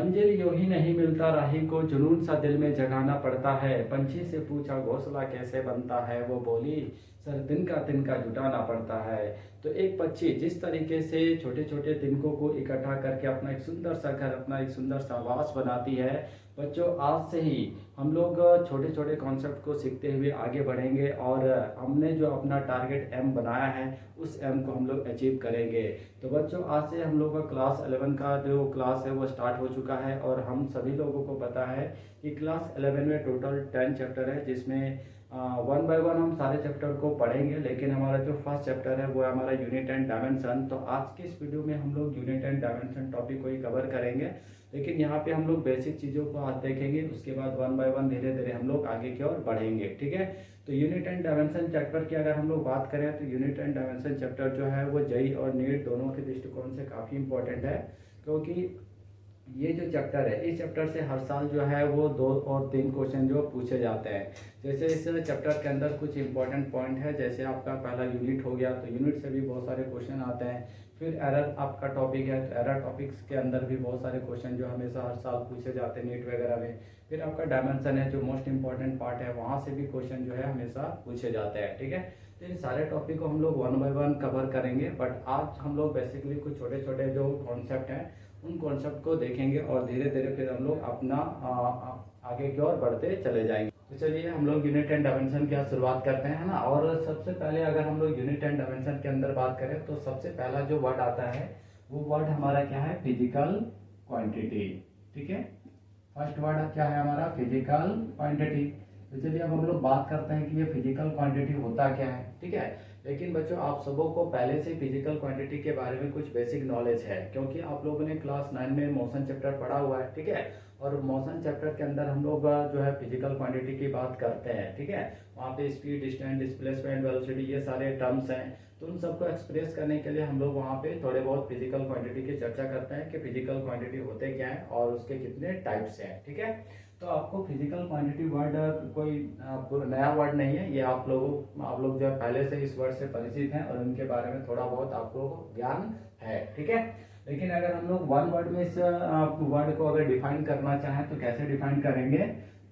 मंजिल यूं ही नहीं मिलता राही को, जुनून सा दिल में जगाना पड़ता है। पंछी से पूछा घोंसला कैसे बनता है, वो बोली सर तिनका तिनका जुटाना पड़ता है। तो एक पक्षी जिस तरीके से छोटे छोटे तिनकों को इकट्ठा करके अपना एक सुंदर सा घर, अपना एक सुंदर सा आवास बनाती है। बच्चों, आज से ही हम लोग छोटे छोटे कॉन्सेप्ट को सीखते हुए आगे बढ़ेंगे और हमने जो अपना टारगेट एम बनाया है उस एम को हम लोग अचीव करेंगे। तो बच्चों, आज से हम लोग का क्लास 11 का जो क्लास है वो स्टार्ट हो चुका है और हम सभी लोगों को पता है कि क्लास 11 में टोटल 10 चैप्टर है, जिसमें वन बाय वन हम सारे चैप्टर को पढ़ेंगे। लेकिन हमारा जो फर्स्ट चैप्टर है वो है हमारा यूनिट एंड डायमेंशन। तो आज की इस वीडियो में हम लोग यूनिट एंड डायमेंशन टॉपिक को ही कवर करेंगे। लेकिन यहाँ पे हम लोग बेसिक चीज़ों को आज देखेंगे, उसके बाद वन बाय वन धीरे धीरे हम लोग आगे की ओर बढ़ेंगे। ठीक है, तो यूनिट एंड डायमेंशन चैप्टर की अगर हम लोग बात करें तो यूनिट एंड डायमेंशन चैप्टर जो है वो जेईई और नीट दोनों के दृष्टिकोण से काफ़ी इंपॉर्टेंट है। क्योंकि ये जो चैप्टर है, इस चैप्टर से हर साल जो है वो 2 और 3 क्वेश्चन जो पूछे जाते हैं। जैसे इस चैप्टर के अंदर कुछ इंपॉर्टेंट पॉइंट है, जैसे आपका पहला यूनिट हो गया, तो यूनिट से भी बहुत सारे क्वेश्चन आते हैं। फिर एरर आपका टॉपिक है, तो एरर टॉपिक्स के अंदर भी बहुत सारे क्वेश्चन जो हमेशा हर साल पूछे जाते हैं नीट वगैरह में। फिर आपका डायमेंशन है जो मोस्ट इंपॉर्टेंट पार्ट है, वहाँ से भी क्वेश्चन जो है हमेशा पूछे जाते हैं। ठीक है, तो इन सारे टॉपिक को हम लोग वन बाय वन कवर करेंगे। बट आज हम लोग बेसिकली कुछ छोटे छोटे जो कॉन्सेप्ट हैं उन कॉन्सेप्ट को देखेंगे और धीरे धीरे फिर हम लोग अपना आगे की ओर बढ़ते चले जाएंगे। तो चलिए हम लोग यूनिट एंड डायमेंशन की शुरुआत करते हैं, है ना। और सबसे पहले अगर हम लोग यूनिट एंड डायमेंशन के अंदर बात करें तो सबसे पहला जो वर्ड आता है वो वर्ड हमारा क्या है, फिजिकल क्वांटिटी। ठीक है, फर्स्ट वर्ड क्या है हमारा, फिजिकल क्वांटिटी। तो चलिए अब हम लोग बात करते हैं कि ये फिजिकल क्वांटिटी होता क्या है। ठीक है, लेकिन बच्चों आप सबों को पहले से फिजिकल क्वांटिटी के बारे में कुछ बेसिक नॉलेज है, क्योंकि आप लोगों ने क्लास 9 में मोशन चैप्टर पढ़ा हुआ है। ठीक है, और मोशन चैप्टर के अंदर हम लोग जो है फिजिकल क्वांटिटी की बात करते हैं। ठीक है, वहाँ पे स्पीड, डिस्टेंस, डिस्प्लेसमेंट, वेलोसिटी, ये सारे टर्म्स हैं। तो उन सबको एक्सप्रेस करने के लिए हम लोग वहाँ पे थोड़े बहुत फिजिकल क्वांटिटी की चर्चा करते हैं कि फिजिकल क्वांटिटी होते क्या है और उसके कितने टाइप्स हैं। ठीक है, तो आपको फिजिकल क्वांटिटी वर्ड कोई नया वर्ड नहीं है, ये आप लोग जो है पहले से इस वर्ड से परिचित हैं और उनके बारे में थोड़ा बहुत आप लोगों को ज्ञान है। ठीक है, लेकिन अगर हम लोग वन वर्ड में इस वर्ड को अगर डिफाइन करना चाहें तो कैसे डिफाइन करेंगे,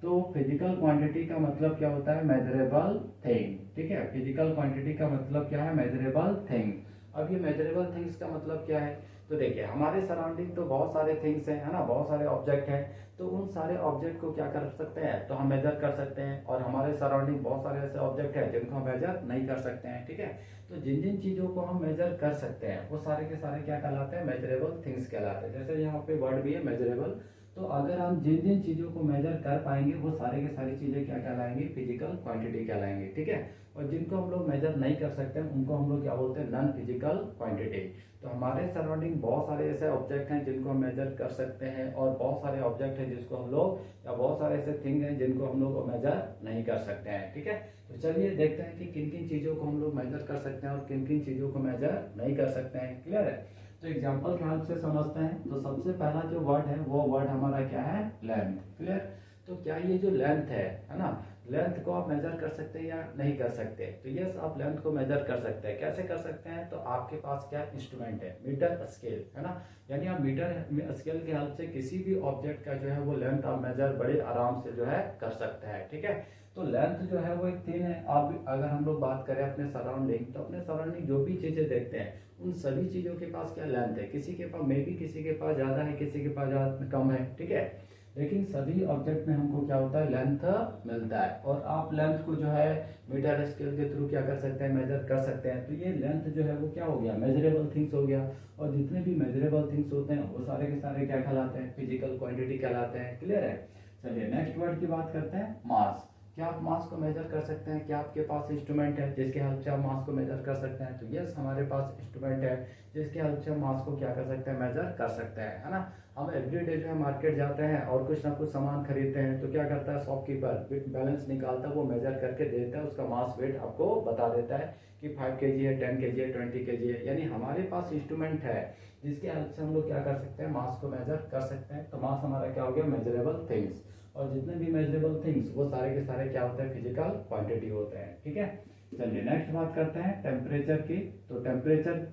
तो फिजिकल क्वांटिटी का मतलब क्या होता है, मेजरेबल थिंग। ठीक है, फिजिकल क्वांटिटी का मतलब क्या है, मेजरेबल थिंग। अब ये मेजरेबल थिंग्स का मतलब क्या है, तो देखिए हमारे सराउंडिंग तो बहुत सारे थिंग्स हैं, है ना, बहुत सारे ऑब्जेक्ट हैं। तो उन सारे ऑब्जेक्ट को क्या कर सकते हैं, तो हम मेजर कर सकते हैं। और हमारे सराउंडिंग बहुत सारे ऐसे ऑब्जेक्ट हैं जिनको हम मेजर नहीं कर सकते हैं। ठीक है, तो जिन जिन चीज़ों को हम मेजर कर सकते हैं वो सारे के सारे क्या कहलाते हैं, मेजरेबल थिंग्स कहलाते हैं। जैसे यहाँ पे वर्ड भी है मेजरेबल, तो अगर हम जिन जिन चीज़ों को मेजर कर पाएंगे वो सारे के सारी चीज़ें क्या कहलाएंगी, फिजिकल क्वांटिटी कहलाएंगी। ठीक है, और जिनको हम लोग मेजर नहीं कर सकते उनको हम लोग क्या बोलते हैं, नॉन फिजिकल क्वांटिटी। तो हमारे सराउंडिंग बहुत सारे ऐसे ऑब्जेक्ट हैं जिनको हम मेजर कर सकते हैं और बहुत सारे ऑब्जेक्ट हैं जिसको हम लोग, या बहुत सारे ऐसे थिंग हैं जिनको हम लोग मेजर नहीं कर सकते हैं। ठीक है, तो चलिए देखते हैं कि किन किन चीज़ों को हम लोग मेजर कर सकते हैं और किन किन चीज़ों को मेजर नहीं कर सकते हैं। क्लियर है, तो एग्जाम्पल के हेल्प से समझते हैं। तो सबसे पहला जो वर्ड है वो वर्ड हमारा क्या है, लेंथ। क्लियर, तो क्या ये जो लेंथ है ना, लेंथ को आप मेजर कर सकते हैं या नहीं कर सकते, तो यस आप लेंथ को मेजर कर सकते हैं। कैसे कर सकते हैं, तो आपके पास क्या इंस्ट्रूमेंट है, मीटर स्केल, है ना। यानी आप मीटर स्केल के हेल्प से किसी भी ऑब्जेक्ट का जो है वो लेंथ आप मेजर बड़े आराम से जो है कर सकते हैं। ठीक है, तो लेंथ जो है वो एक थिंग है। आप अगर हम लोग बात करें अपने सराउंडिंग, तो अपने सराउंडिंग जो भी चीज़ें देखते हैं उन सभी चीज़ों के पास क्या लेंथ है, किसी के पास मे बी किसी के पास ज़्यादा है, किसी के पास ज़्यादा कम है। ठीक है, लेकिन सभी ऑब्जेक्ट में हमको क्या होता है, लेंथ मिलता है। और आप लेंथ को जो है मीटर स्केल के थ्रू क्या कर सकते हैं, मेजर कर सकते हैं। तो ये लेंथ जो है वो क्या हो गया, मेजरेबल थिंग्स हो गया। और जितने भी मेजरेबल थिंग्स होते हैं वो सारे के सारे क्या कहलाते हैं, फिजिकल क्वांटिटी कहलाते हैं। क्लियर है, चलिए नेक्स्ट वर्ड की बात करते हैं, मास। क्या आप मास को मेजर कर सकते हैं, क्या आपके पास इंस्ट्रूमेंट है जिसके हेल्प से आप मास को मेजर कर सकते हैं, तो यस हमारे पास इंस्ट्रूमेंट है जिसके हेल्प से हम मास को क्या कर सकते हैं, मेजर कर सकते हैं, है ना। हम एवरीडे जो है मार्केट जाते हैं और कुछ ना कुछ सामान खरीदते हैं, तो क्या करता है शॉपकीपर, बैलेंस निकालता है, वो मेजर करके देता है, उसका मास वेट आपको बता देता है कि 5 kg है, 10 kg है, 20 kg है। यानी हमारे पास इंस्ट्रूमेंट है जिसके हेल्प से हम लोग क्या कर सकते हैं, मास को मेजर कर सकते हैं। तो मास हमारा क्या हो गया, मेजरेबल थिंग्स। और जितने भी मेजरेबल थिंग्स वो सारे के सारे क्या होते हैं, फिजिकल क्वांटिटी होते हैं। ठीक है, चलिए नेक्स्ट बात करते हैं टेम्परेचर की। तो टेम्परेचर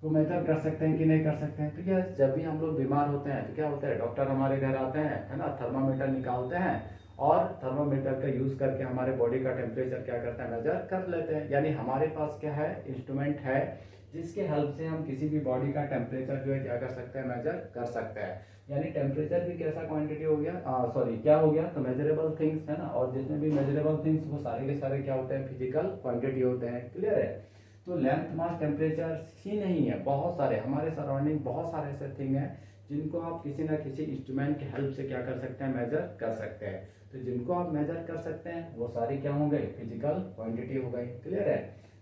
को मेजर कर सकते हैं कि नहीं कर सकते हैं? तो यस, जब भी हम लोग बीमार होते हैं तो क्या होता है, डॉक्टर हमारे घर आते हैं, है ना, थर्मामीटर निकालते हैं और थर्मामीटर का यूज़ करके हमारे बॉडी का टेम्परेचर क्या करते हैं, मेजर कर लेते हैं। यानी हमारे पास क्या है, इंस्ट्रूमेंट है जिसके हेल्प से हम किसी भी बॉडी का टेम्परेचर जो है क्या कर सकते हैं, मेजर कर सकते हैं। यानी टेम्परेचर भी कैसा क्वांटिटी हो गया, सॉरी क्या हो गया, तो मेजरेबल थिंग्स है ना, और जितने भी मेजरेबल थिंग्स वो सारे के सारे क्या होते हैं, फिजिकल क्वांटिटी होते हैं। क्लियर है? तो लेंथ, मास, टेम्परेचर ही नहीं है, बहुत सारे हमारे सराउंडिंग बहुत सारे ऐसे थिंग हैं जिनको आप किसी ना किसी इंस्ट्रूमेंट की हेल्प से क्या कर सकते हैं, मेजर कर सकते हैं। तो जिनको आप मेजर कर सकते हैं वो सारी क्या हो गई, फिजिकल क्वांटिटी हो गई। क्लियर है?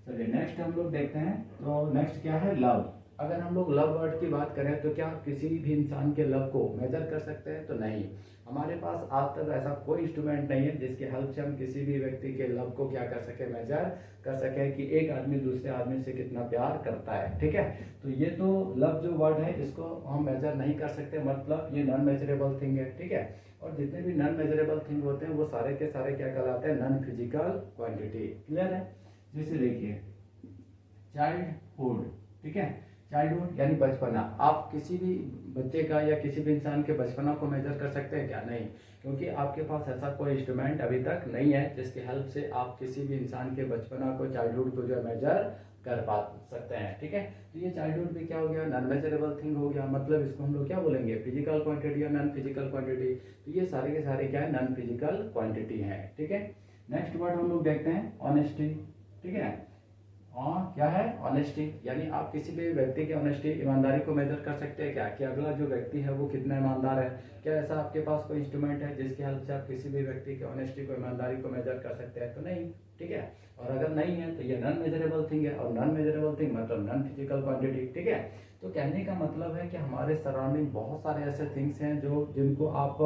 चलिए नेक्स्ट हम लोग देखते हैं। तो नेक्स्ट क्या है, लव। अगर हम लोग लव वर्ड की बात करें तो क्या किसी भी इंसान के लव को मेजर कर सकते हैं? तो नहीं, हमारे पास आज तक ऐसा कोई इंस्ट्रूमेंट नहीं है जिसकी हेल्प से हम किसी भी व्यक्ति के लव को क्या कर सके, मेजर कर सके कि एक आदमी दूसरे आदमी से कितना प्यार करता है। ठीक है? तो ये तो लव जो वर्ड है इसको हम मेजर नहीं कर सकते, मतलब ये नॉन मेजरेबल थिंग है। ठीक है? और जितने भी नॉन मेजरेबल थिंग होते हैं वो सारे के सारे क्या कहलाते हैं, नॉन फिजिकल क्वांटिटी। क्लियर है? जैसे देखिए चाइल्डहुड। ठीक है? चाइल्डहुड यानी बचपना। आप किसी भी बच्चे का या किसी भी इंसान के बचपना को मेजर कर सकते हैं क्या? नहीं, क्योंकि आपके पास ऐसा कोई इंस्ट्रूमेंट अभी तक नहीं है जिसकी हेल्प से आप किसी भी इंसान के बचपना को, चाइल्डहुड को जो है मेजर कर पा सकते हैं। ठीक है? तो ये चाइल्डहुड भी क्या हो गया, नॉन मेजरेबल थिंग हो गया, मतलब इसको हम लोग क्या बोलेंगे, फिजिकल क्वांटिटी या नॉन फिजिकल क्वांटिटी। तो ये सारे के सारे क्या है, नॉन फिजिकल क्वांटिटी है। ठीक है? नेक्स्ट वर्ड हम लोग देखते हैं, ऑनेस्टी। ठीक है? क्या है, ऑनेस्टी। यानी आप किसी भी व्यक्ति की ऑनेस्टी, ईमानदारी को मेजर कर सकते हैं क्या, कि अगला जो व्यक्ति है वो कितना ईमानदार है। क्या ऐसा आपके पास कोई इंस्ट्रूमेंट है जिसकी हेल्प से आप किसी भी व्यक्ति की ऑनेस्टी को, ईमानदारी को मेजर कर सकते हैं? तो नहीं। ठीक है? और अगर नहीं है तो ये नॉन मेजरेबल थिंग है, और नॉन मेजरेबल थिंग मतलब नॉन फिजिकल क्वांटिटी। ठीक है? तो कहने का मतलब है कि हमारे सराउंडिंग बहुत सारे ऐसे थिंग्स हैं जो जिनको आप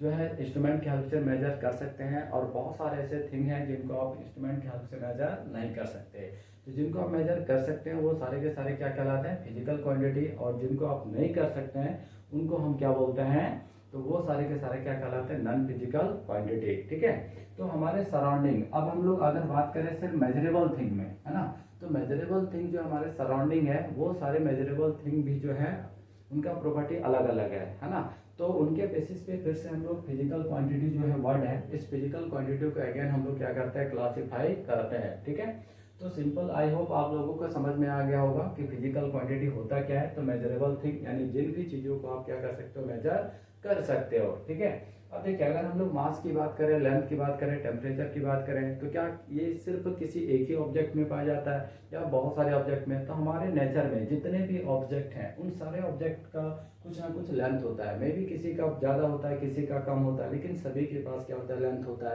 जो है इंस्ट्रूमेंट की हेल्प से मेजर कर सकते हैं, और बहुत सारे ऐसे थिंग हैं जिनको आप इंस्ट्रूमेंट की हेल्प से मेजर नहीं कर सकते। तो जिनको आप मेजर कर सकते हैं वो सारे के सारे क्या कहलाते हैं, फिजिकल क्वांटिटी, और जिनको आप नहीं कर सकते हैं उनको हम क्या बोलते हैं, तो वो सारे के सारे क्या कहलाते हैं, नॉन फिजिकल क्वांटिटी। ठीक है? तो हमारे सराउंडिंग, अब हम लोग अगर बात करें सिर्फ मेजरेबल थिंग में, है ना, तो मेजरेबल थिंग जो हमारे सराउंडिंग है वो सारे मेजरेबल थिंग भी जो है उनका प्रॉपर्टी अलग अलग है ना। तो उनके बेसिस पे फिर से हम लोग फिजिकल क्वांटिटी जो है वर्ड है, इस फिजिकल क्वांटिटी को अगेन हम लोग क्या करते हैं, क्लासिफाई करते हैं। ठीक है? तो सिंपल, आई होप आप लोगों को समझ में आ गया होगा कि फिजिकल क्वांटिटी होता क्या है। तो मेजरेबल थिंग यानी जिन भी चीज़ों को आप क्या कर सकते हो, मेजर कर सकते हो। ठीक है? अब देखिए अगर हम लोग मास की बात करें, लेंथ की बात करें, टेम्परेचर की बात करें, तो क्या ये सिर्फ किसी एक ही ऑब्जेक्ट में पाया जाता है या बहुत सारे ऑब्जेक्ट में? तो हमारे नेचर में जितने भी ऑब्जेक्ट हैं उन सारे ऑब्जेक्ट का कुछ ना कुछ लेंथ होता है। मे बी किसी का ज़्यादा होता है, किसी का कम होता है, लेकिन सभी के पास क्या होता है, लेंथ होता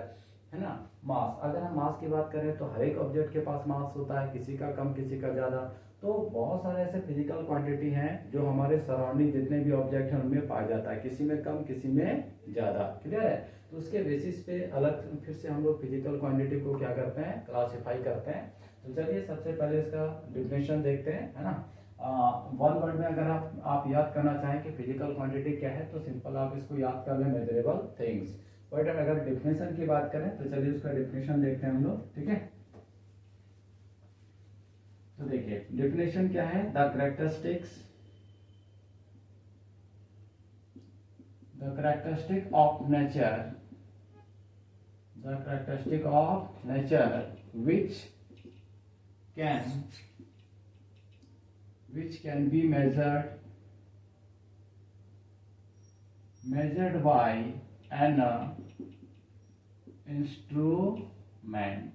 है ना। मास, अगर हम मास की बात करें तो हर एक ऑब्जेक्ट के पास मास होता है, किसी का कम किसी का ज़्यादा। तो बहुत सारे ऐसे फिजिकल क्वांटिटी हैं जो हमारे सराउंडिंग जितने भी ऑब्जेक्ट हैं उनमें पाया जाता है, किसी में कम किसी में ज़्यादा। क्लियर है? तो उसके बेसिस पे अलग फिर से हम लोग फिजिकल क्वांटिटी को क्या करते हैं, क्लासीफाई करते हैं। तो चलिए सबसे पहले इसका डिफिनेशन देखते हैं, है ना। वन वर्ड में अगर आप याद करना चाहें कि फिजिकल क्वांटिटी क्या है तो सिंपल आप इसको याद कर लें, मेजरेबल थिंग्स। बट अगर डिफिनेशन की बात करें तो चलिए उसका डिफिनेशन देखते हैं हम लोग। ठीक है? तो देखिए डिफिनेशन क्या है, the characteristic of nature, the characteristic of nature can which can be measured by an instrument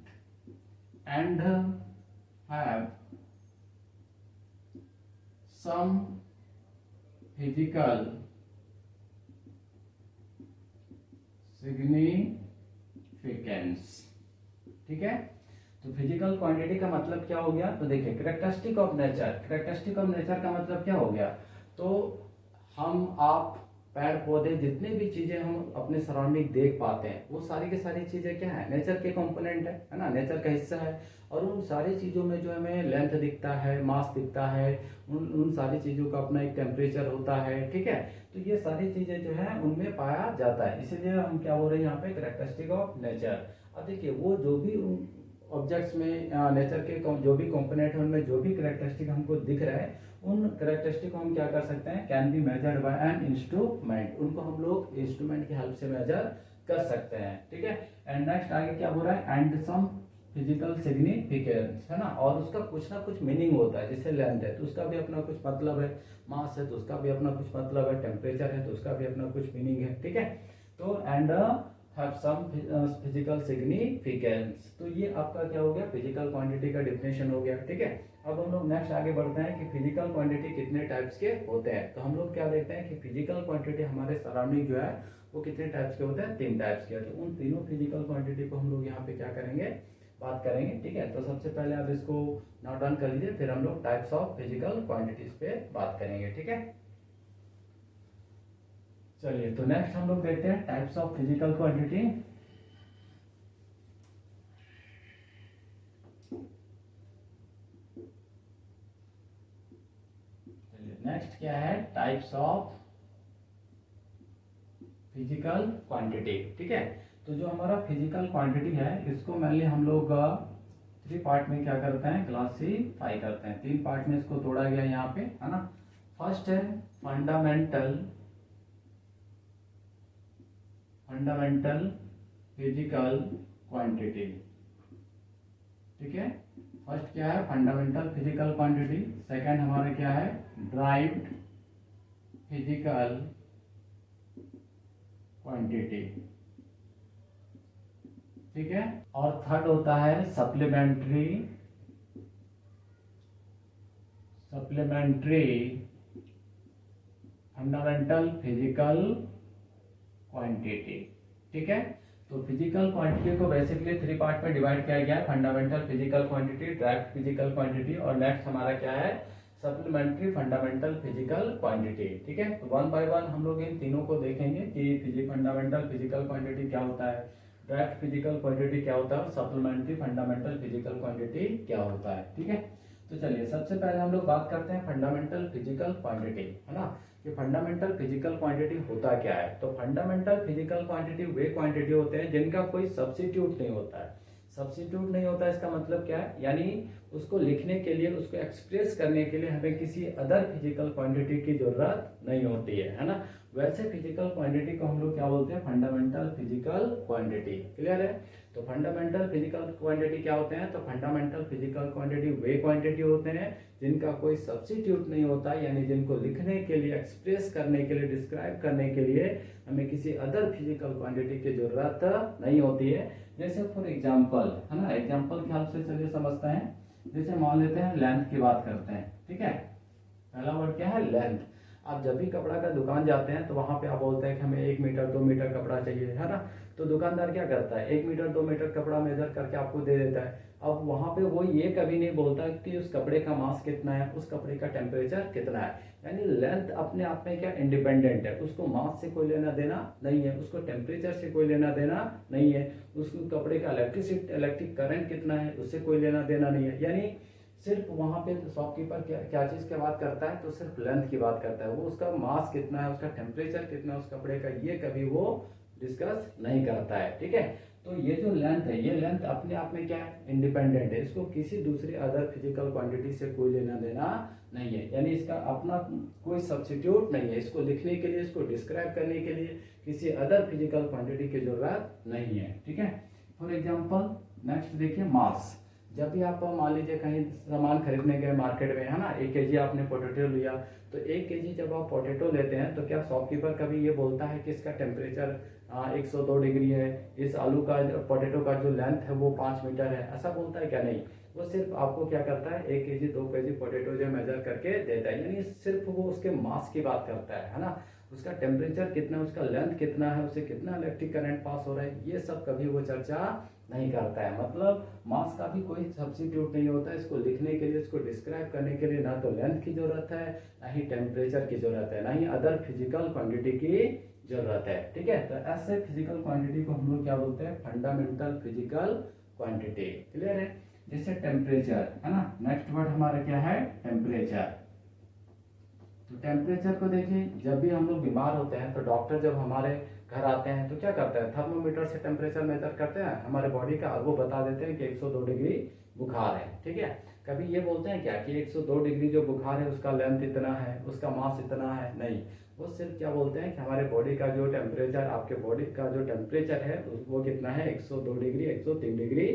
and have some physical significance. ठीक है? तो फिजिकल क्वांटिटी का मतलब क्या हो गया, तो देखिए characteristic of nature, characteristic of nature का मतलब क्या हो गया, तो हम आप पेड़ पौधे जितनी भी चीजें हम अपने सराउंडिंग देख पाते हैं वो सारी की सारी चीजें क्या है, नेचर के कंपोनेंट है ना, नेचर का हिस्सा है। और उन सारी चीजों में जो हमें लेंथ दिखता है, मास दिखता है, उन सारी चीजों का अपना एक टेम्परेचर होता है। ठीक है? तो ये सारी चीजें जो है उनमें पाया जाता है, इसीलिए हम क्या बोल रहे हैं यहाँ पे, कैरेक्टरिस्टिक ऑफ नेचर। अब देखिए वो जो भी ऑब्जेक्ट्स में नेचर के जो भी कंपोनेंट है उनमें जो भी कैरेक्टरिस्टिक हमको दिख रहा है उन करेक्टरिस्टिक को हम क्या कर सकते हैं, can be measured by an instrument, उनको हम लोग इंस्ट्रूमेंट की हेल्प से मेजर कर सकते हैं, ठीक है। एंड नेक्स्ट आगे क्या बोल रहा है, एंड सम फिजिकल सिग्निफिकेंस, है ना, और उसका कुछ ना कुछ मीनिंग होता है। जैसे लेंथ है तो उसका भी अपना कुछ मतलब है, मास है तो उसका भी अपना कुछ मतलब है, टेम्परेचर है तो उसका भी अपना कुछ मीनिंग है, ठीक है। तो and have some physical significance, तो ये आपका क्या हो गया, फिजिकल क्वांटिटी का डिफिनेशन हो गया, ठीक है। अब हम लोग नेक्स्ट आगे बढ़ते हैं कि फिजिकल क्वांटिटी कितने टाइप्स के होते हैं। तो हम लोग क्या देखते हैं कि फिजिकल क्वांटिटी हमारे सराउंडिंग जो है वो कितने टाइप्स के होते हैं, 3 टाइप्स के। तो उन तीनों फिजिकल क्वांटिटी को हम लोग यहाँ पे क्या करेंगे, बात करेंगे, ठीक है। तो सबसे पहले आप इसको नोट डाउन कर लीजिए, फिर हम लोग टाइप्स ऑफ फिजिकल क्वांटिटीज पे बात करेंगे, ठीक है। चलिए, तो नेक्स्ट हम लोग देखते हैं types of physical quantity. Next क्या है, टाइप्स ऑफ फिजिकल क्वांटिटी, ठीक है। तो जो हमारा फिजिकल क्वांटिटी है इसको मेनली हम लोग 3 पार्ट में क्या करते हैं, क्लासीफाई करते हैं। 3 पार्ट में इसको तोड़ा गया यहाँ पे, है ना। फर्स्ट है फंडामेंटल फिजिकल क्वांटिटी, ठीक है। फर्स्ट क्या है, फंडामेंटल फिजिकल क्वांटिटी। सेकंड हमारा क्या है, ड्राइव्ड फिजिकल क्वांटिटी, ठीक है। और थर्ड होता है सप्लीमेंट्री फंडामेंटल फिजिकल क्वांटिटी, ठीक है। तो फिजिकल क्वांटिटी को बेसिकली 3 पार्ट में डिवाइड किया गया है, fundamental physical quantity, derived physical quantity, और नेक्स्ट हमारा क्या है, सप्लीमेंट्री फंडामेंटल फिजिकल क्वांटिटी, ठीक है। तो 1 बाय 1 हम लोग इन तीनों को देखेंगे कि फंडामेंटल फिजिकल क्वांटिटी क्या होता है, ड्राइव्ड फिजिकल क्वांटिटी क्या होता है, और सप्लीमेंट्री फंडामेंटल फिजिकल क्वांटिटी क्या होता है, ठीक है। तो चलिए सबसे पहले हम लोग बात करते हैं फंडामेंटल फिजिकल क्वांटिटी, है ना, कि फंडामेंटल फिजिकल क्वांटिटी होता क्या है। तो फंडामेंटल फिजिकल क्वांटिटी वे क्वांटिटी होते हैं जिनका कोई सब्स्टिट्यूट नहीं होता है। सब्स्टिट्यूट नहीं होता है इसका मतलब क्या है, यानी उसको लिखने के लिए, उसको एक्सप्रेस करने के लिए हमें किसी अदर फिजिकल क्वांटिटी की जरूरत नहीं होती है ना। वैसे फिजिकल क्वांटिटी को हम लोग क्या बोलते हैं, फंडामेंटल फिजिकल क्वांटिटी, क्लियर है। तो फंडामेंटल फिजिकल क्वांटिटी क्या होते हैं, तो फंडामेंटल फिजिकल क्वांटिटी वे क्वांटिटी होते हैं जिनका कोई सब्स्टिट्यूट नहीं होता, यानी जिनको लिखने के लिए, एक्सप्रेस करने के लिए, डिस्क्राइब करने के लिए हमें किसी अदर फिजिकल क्वांटिटी की जरूरत नहीं होती है। जैसे फॉर एग्जाम्पल, है ना, एग्जाम्पल के हेल्प से चलिए समझते हैं। जैसे मान लेते हैं लेंथ की बात करते हैं, ठीक है। पहला वर्ड क्या है, लेंथ। आप जब भी कपड़ा का दुकान जाते हैं तो वहां पे आप बोलते हैं कि हमें 1 मीटर 2 मीटर कपड़ा चाहिए, है ना। तो दुकानदार क्या करता है, 1 मीटर 2 मीटर कपड़ा मेजर करके आपको दे देता है। अब वहां पे वो ये कभी नहीं बोलता कि उस कपड़े का मास कितना है, उस कपड़े का टेम्परेचर कितना है। यानी लेंथ अपने आप में क्या इंडिपेंडेंट है, उसको मास से कोई लेना देना नहीं है, उसको टेम्परेचर से कोई लेना देना नहीं है, उसको कपड़े का इलेक्ट्रिक करंट कितना है उससे कोई लेना देना नहीं है। यानी सिर्फ वहां पे शॉपकीपर क्या चीज की बात करता है, तो सिर्फ लेंथ की बात करता है। वो उसका मास कितना है, उसका टेम्परेचर कितना है उस कपड़े का, ये कभी वो डिस्कस नहीं करता है, ठीक है। तो ये जो लेंथ है, ये लेंथ अपने आप में क्या है, इंडिपेंडेंट है, इसको किसी दूसरी अदर फिजिकल क्वांटिटी से कोई लेना देना नहीं है। यानी इसका अपना कोई सब्स्टिट्यूट नहीं है, इसको लिखने के लिए, इसको डिस्क्राइब करने के लिए किसी अदर फिजिकल क्वांटिटी की जरूरत नहीं है, ठीक है। फॉर एग्जाम्पल नेक्स्ट देखिए, मास। जब भी आप मान लीजिए कहीं सामान खरीदने गए मार्केट में, है ना, 1 केजी आपने पोटैटो लिया, तो 1 केजी जब आप पोटैटो लेते हैं तो क्या शॉपकीपर कभी ये बोलता है कि इसका टेम्परेचर 102 डिग्री है, इस आलू का पोटैटो का जो लेंथ है वो 5 मीटर है, ऐसा बोलता है क्या? नहीं। वो सिर्फ आपको क्या करता है, 1 केजी 2 केजी पोटैटो जो मेजर करके देता है, यानी सिर्फ वो उसके मास की बात करता है ना। उसका टेम्परेचर कितना, उसका लेंथ कितना है, उससे कितना इलेक्ट्रिक करंट पास हो रहा है, ये सब कभी वो चर्चा नहीं करता है। मतलब मास का भी कोई सब्स्टिट्यूट नहीं होता है, इसको लिखने के लिए, इसको डिस्क्राइब करने के लिए ना तो लेंथ की जरूरत है, ना ही टेम्परेचर की जरूरत है, ना ही अदर फिजिकल क्वांटिटी की जरूरत है, ठीक है। तो ऐसे फिजिकल क्वांटिटी को हम लोग क्या बोलते हैं, फंडामेंटल फिजिकल क्वांटिटी, क्लियर है। जैसे टेम्परेचर, है ना, नेक्स्ट वर्ड हमारा क्या है, टेम्परेचर। तो टेम्परेचर को देखिए, जब भी हम लोग बीमार होते हैं तो डॉक्टर जब हमारे घर आते हैं तो क्या करते हैं, थर्मोमीटर से टेम्परेचर मेजर करते हैं हमारे बॉडी का, और वो बता देते हैं कि 102 डिग्री बुखार है, ठीक है। कभी ये बोलते हैं क्या कि 102 डिग्री जो बुखार है उसका लेंथ इतना है, उसका मास इतना है? नहीं, वो सिर्फ क्या बोलते हैं कि हमारे बॉडी का जो टेम्परेचर, आपके बॉडी का जो टेम्परेचर है वो कितना है, 102 डिग्री, 103 डिग्री,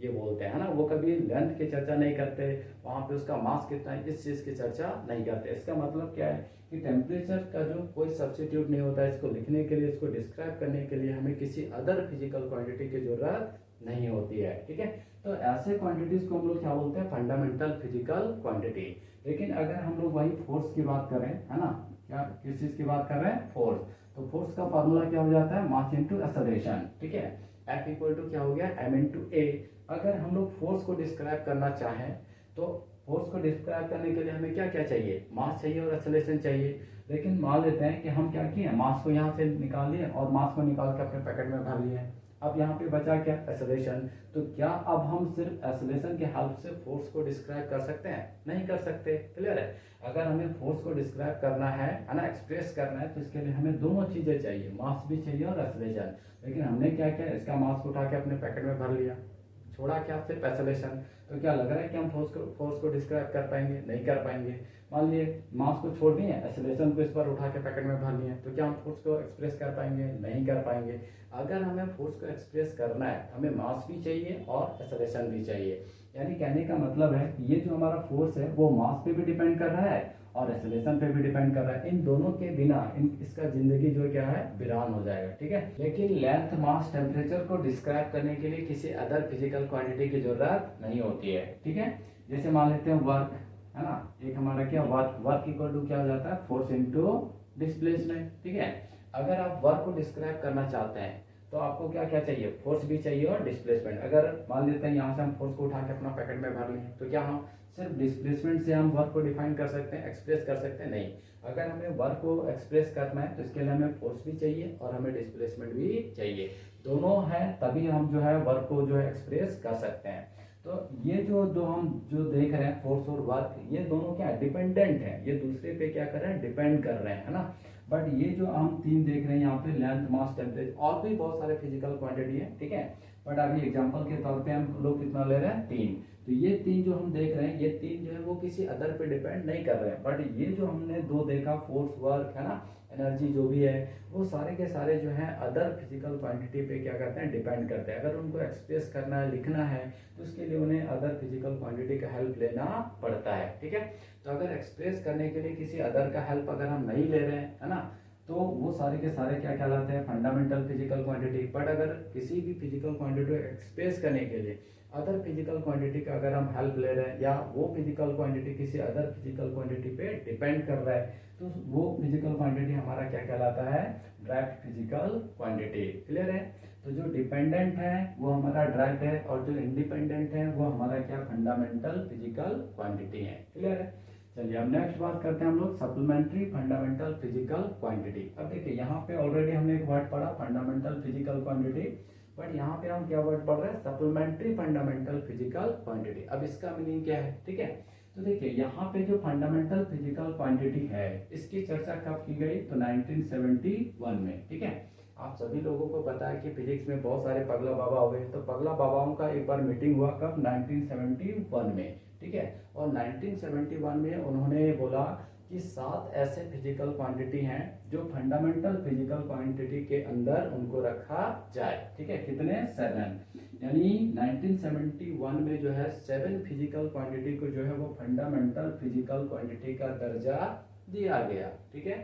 ये बोलते हैं, है ना। वो कभी लेंथ की चर्चा नहीं करते, वहाँ पे उसका मास कितना है इस चीज़ की चर्चा नहीं करते। इसका मतलब क्या है कि टेम्परेचर का जो कोई सब्स्टिट्यूट नहीं होता है। इसको लिखने के लिए, इसको डिस्क्राइब करने के लिए हमें किसी अदर फिजिकल क्वांटिटी की जरूरत नहीं होती है, ठीक है। तो ऐसे क्वांटिटीज को हम लोग क्या बोलते हैं, फंडामेंटल फिजिकल क्वांटिटी। लेकिन अगर हम लोग वही फोर्स की बात करें, है ना, क्या किस चीज की बात कर रहे हैं, फोर्स, तो फोर्स का फॉर्मूला क्या हो जाता है, मास इनटू एक्सेलरेशन, ठीक है। F इक्वल टू क्या हो गया, m इनटू a। अगर हम लोग फोर्स को डिस्क्राइब करना चाहें तो फोर्स को डिस्क्राइब करने के लिए हमें क्या क्या चाहिए, मास चाहिए और एक्सेलरेशन चाहिए। लेकिन मान लेते हैं कि हम क्या किए, मास को यहाँ से निकाल लिए और मास को निकाल के अपने पैकेट में भर लिए। अब यहाँ पे बचा क्या, एक्सेलरेशन। तो क्या अब हम सिर्फ एक्सेलरेशन के हेल्प से फोर्स को डिस्क्राइब कर सकते हैं? नहीं कर सकते, क्लियर है। अगर हमें फोर्स को डिस्क्राइब करना है ना, एक्सप्रेस करना है, तो इसके लिए हमें दोनों चीजें चाहिए, मास भी चाहिए और एक्सेलरेशन। लेकिन हमने क्या किया, इसका मास को उठा के अपने पैकेट में भर लिया, छोड़ा क्या, सिर्फ एक्सेलरेशन। तो क्या लग रहा है कि हम फोर्स को डिस्क्राइब कर पाएंगे? नहीं कर पाएंगे। मान लिए मास को छोड़ दिए, एक्सेलरेशन को इस पर उठा के पैकेट में भर लिए, तो क्या हम फोर्स को एक्सप्रेस कर पाएंगे? नहीं कर पाएंगे। अगर हमें फोर्स को एक्सप्रेस करना है, हमें मास भी चाहिए और एक्सेलरेशन भी चाहिए। यानी कहने का मतलब है कि ये जो हमारा फोर्स है वो मास पे भी डिपेंड कर रहा है और एक्सेलरेशन पे भी डिपेंड कर रहा है। इन दोनों के बिना इसका जिंदगी जो क्या है, वीरान हो जाएगा, ठीक है। लेकिन लेंथ, मास, टेम्परेचर को डिस्क्राइब करने के लिए किसी अदर फिजिकल क्वांटिटी की जरूरत नहीं होती है, ठीक है। जैसे मान लेते हैं वर्क, है ना, एक हमारा क्या वर्क इक्वल टू क्या हो जाता है, फोर्स इनटू डिस्प्लेसमेंट, ठीक है। अगर आप वर्क को डिस्क्राइब करना चाहते हैं तो आपको क्या क्या चाहिए, फोर्स भी चाहिए और डिस्प्लेसमेंट। अगर मान लेते हैं यहाँ से हम फोर्स को उठा के अपना पैकेट में भर लें, तो क्या हम सिर्फ डिस्प्लेसमेंट से हम वर्क को डिफाइन कर सकते हैं, एक्सप्रेस कर सकते हैं? नहीं। अगर हमें वर्क को एक्सप्रेस करना है तो इसके लिए हमें फोर्स भी चाहिए और हमें डिस्प्लेसमेंट भी चाहिए। दोनों है तभी हम जो है वर्क को जो है एक्सप्रेस कर सकते हैं। तो ये जो हम जो देख रहे हैं, फोर्स और वर्क, ये दोनों क्या डिपेंडेंट है, ये दूसरे पे क्या कर रहे हैं, डिपेंड कर रहे हैं, है ना। बट ये जो हम तीन देख रहे हैं यहाँ पे, लेंथ, मास, टेम्परेचर, और भी बहुत सारे फिजिकल क्वांटिटी है, ठीक है। बट अभी एग्जांपल के तौर पे हम लोग कितना ले रहे हैं, तीन। तो ये तीन जो हम देख रहे हैं, ये तीन जो है वो किसी अदर पे डिपेंड नहीं कर रहे हैं। बट ये जो हमने दो देखा, फोर्स, वर्क, है ना, एनर्जी जो भी है, वो सारे के सारे जो है अदर फिजिकल क्वांटिटी पे क्या करते हैं, डिपेंड करते हैं। अगर उनको एक्सप्रेस करना है, लिखना है, तो उसके लिए उन्हें अदर फिजिकल क्वांटिटी का हेल्प लेना पड़ता है, ठीक है। तो अगर एक्सप्रेस करने के लिए किसी अदर का हेल्प अगर हम नहीं ले रहे हैं, है ना, तो वो सारे के सारे क्या कहलाते हैं, फंडामेंटल फिजिकल क्वांटिटी। बट अगर किसी भी फिजिकल क्वांटिटी को एक्सप्रेस करने के लिए अदर फिजिकल क्वांटिटी का अगर हम हेल्प ले रहे हैं, या वो फिजिकल क्वांटिटी किसी अदर फिजिकल क्वांटिटी पे डिपेंड कर रहा है, तो वो फिजिकल क्वांटिटी हमारा क्या कहलाता है, डायरेक्ट फिजिकल क्वांटिटी, क्लियर है। तो जो डिपेंडेंट है वो हमारा डायरेक्ट है, और जो इंडिपेंडेंट है वो हमारा क्या, फंडामेंटल फिजिकल क्वांटिटी है, क्लियर है। चलिए अब नेक्स्ट बात करते हैं हम लोग, सप्लीमेंट्री फंडामेंटल फिजिकल क्वांटिटी। अब देखिए यहाँ पे ऑलरेडी हमने एक वर्ड पढ़ा, फंडामेंटल फिजिकल क्वांटिटी, बट यहाँ पे हम क्या वर्ड पढ़ रहे हैं, सप्लीमेंट्री फंडामेंटल फिजिकल क्वांटिटी। अब इसका मीनिंग क्या है, ठीक है। तो देखिए यहाँ पे जो फंडामेंटल फिजिकल क्वांटिटी है, इसकी चर्चा कब की गई, तो 1971 में, ठीक है। आप सभी लोगों को पता है कि फिजिक्स में बहुत सारे पगला बाबा हुए, तो पगला बाबाओं का एक बार मीटिंग हुआ कब, 1971 में, ठीक है। और 1971 में उन्होंने बोला कि 7 ऐसे फिजिकल क्वांटिटी हैं जो फंडामेंटल फिजिकल क्वांटिटी के अंदर उनको रखा जाए, ठीक है। कितने, 7। यानी 1971 में जो है 7 फिजिकल क्वांटिटी को जो है वो फंडामेंटल फिजिकल क्वांटिटी का दर्जा दिया गया, ठीक है।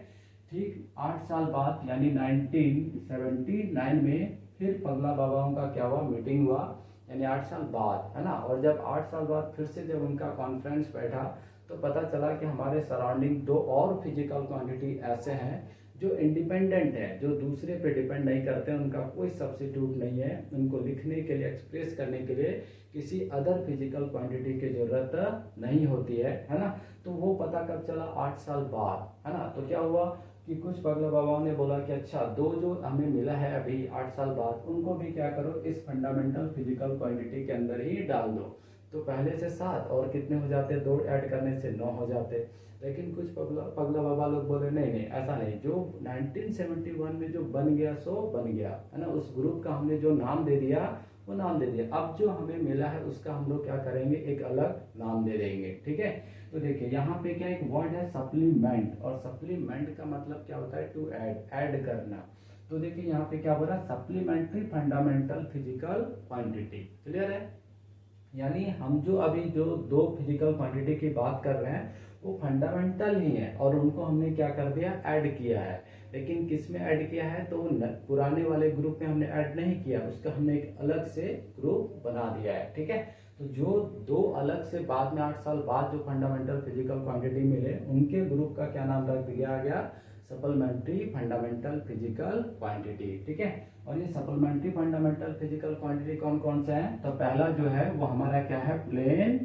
ठीक 8 साल बाद यानी 1979 में फिर पगला बाबाओं का क्या हुआ, मीटिंग हुआ, यानी 8 साल बाद, है ना। और जब 8 साल बाद फिर से जब उनका कॉन्फ्रेंस बैठा, तो पता चला कि हमारे सराउंडिंग 2 और फिजिकल क्वांटिटी ऐसे हैं जो इंडिपेंडेंट है, जो दूसरे पे डिपेंड नहीं करते, उनका कोई सब्स्टिट्यूट नहीं है, उनको लिखने के लिए, एक्सप्रेस करने के लिए किसी अदर फिजिकल क्वांटिटी की जरूरत नहीं होती है ना। तो वो पता कब चला, 8 साल बाद, है ना। तो क्या हुआ कि कुछ पगला बाबाओं ने बोला कि अच्छा, दो जो हमें मिला है अभी 8 साल बाद, उनको भी क्या करो, इस फंडामेंटल फिजिकल क्वांटिटी के अंदर ही डाल दो। तो पहले से 7 और कितने हो जाते, 2 ऐड करने से 9 हो जाते। लेकिन कुछ पगला बाबा लोग बोले नहीं नहीं, ऐसा नहीं, जो 1971 में जो बन गया सो बन गया, है ना। उस ग्रुप का हमने जो नाम दे दिया वो नाम दे दिया। अब जो हमें मिला है उसका हम लोग क्या करेंगे, एक अलग नाम दे देंगे, ठीक है। तो देखिए यहाँ पे क्या एक वर्ड है सप्लीमेंट, और सप्लीमेंट का मतलब क्या होता है, टू ऐड करना। तो देखिए यहाँ पे क्या हो रहा है, supplementary fundamental physical quantity, clear है। यानी हम जो अभी जो दो फिजिकल क्वांटिटी की बात कर रहे हैं वो फंडामेंटल ही है, और उनको हमने क्या कर दिया, ऐड किया है। लेकिन किस में ऐड किया है, तो पुराने वाले ग्रुप में हमने ऐड नहीं किया, उसका हमने एक अलग से ग्रुप बना दिया है, ठीक है। तो जो दो अलग से बाद में 8 साल बाद जो फंडामेंटल फिजिकल क्वांटिटी मिले उनके ग्रुप का क्या नाम रख दिया गया, सप्लीमेंट्री फंडामेंटल फिजिकल क्वांटिटी, ठीक है। और ये सप्लीमेंट्री फंडामेंटल फिजिकल क्वांटिटी कौन कौन से हैं, तो पहला जो है वो हमारा क्या है, प्लेन